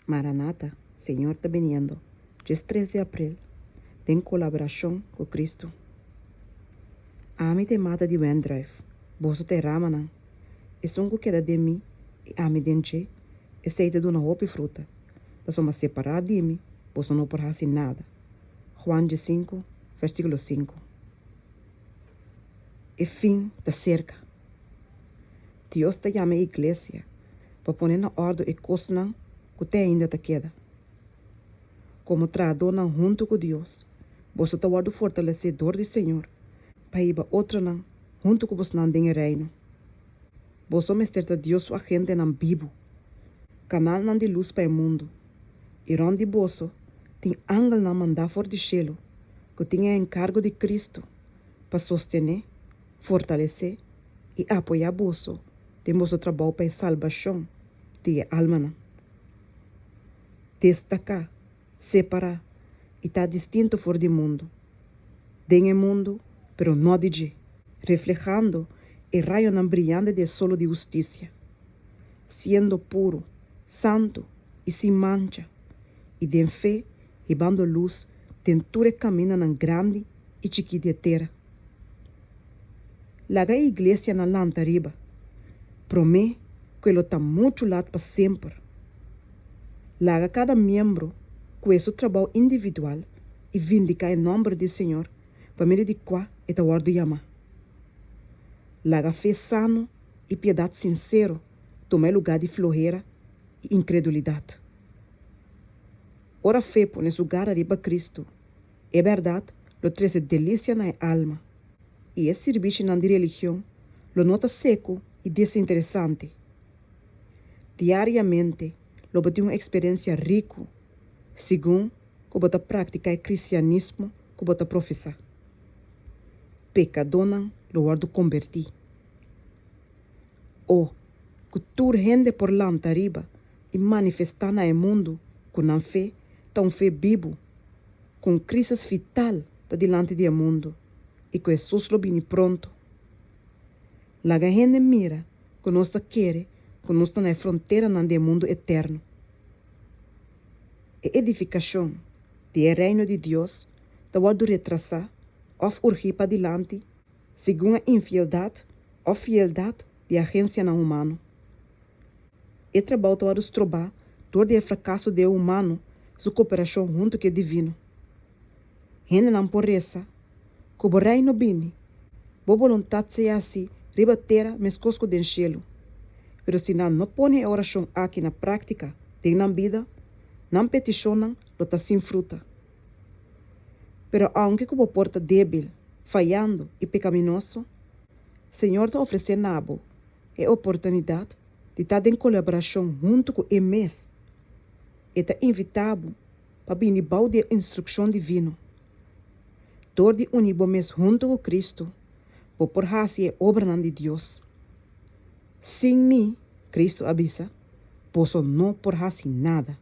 Maranata, Senhor está viniendo. Dia 3 de abril, em colaboração com Cristo. Ami te mata de Wendrive, boso te ramanan. E songo queda de mim, e ami denche, e seita de uma roupa e fruta. Passo uma separada de mim, boso não por assim nada. Juan 5, versículo 5. E fim da cerca. Deus te chama a igreja para pôr na ordem e coisas que te ainda te queda. Como traidor junto com Deus, você está o fortalecedor do Senhor, para ir para outro junto com você em reino. Você me está Deus sua agente na vivo, canal de luz para o mundo. E onde você tem ángel na mandar for de cielo, que tem encargo de Cristo, para sostener, fortalecer e apoiar você, de nosso trabalho para a salvação de alma. Destacar, separar e estar distinto fora do mundo. Den o mundo, pero não de reflejando o raio brilhante do solo de justiça, sendo puro, santo e sem mancha, e de fé ribando luz dentro do caminho na grande e chiquita terra. Laga a igreja na lanta riba, promete que ele está muito lado para sempre. Laga cada membro com seu trabalho individual e vindicar em nome do Senhor para meio de qual é a ordem de chamar. Laga fé sano e piedade sincero toma lugar de florreira e incredulidade. Ora fé põe nesse lugar arriba Cristo. É verdade, lo traz delícia na alma. E esse serviço na religião lo nota seco e desinteressante. Diariamente, lo tem uma experiência rica, segundo que você pratica o cristianismo que você professa. Pecadona lo guardo convertir. O que tu rende por lanta arriba e manifestar no mundo com a fé, tão fé vivo, com crises vital da delante do mundo e que Jesus lo viene pronto. La gente mira que nós quer que nós na fronteira do mundo eterno. A edificação do reino de Deus pode retrasar ou urgir para adiante, segundo a infidelidade ou fidelidade de agência não humana. E trabalho pode trobar dor do fracasso do humano, sua cooperação junto com o divino. Gente não porreza, que o reino vini, boa vontade seja assim, ribatera mescosco do cielo. Pero se não põe a oração aqui na prática, tem na vida, não peticionam, lo está sem fruta. Pero aunque como porta débil, falhando e pecaminoso, Senhor está oferecendo a a oportunidade de estar em colaboração junto com ele mesmo. E está invitado para vir debaixo da instrução divina. Dor de unir mesmo junto com Cristo, por fazer a obra de Deus. Sem mim, Cristo avisa, posso não por fazer nada.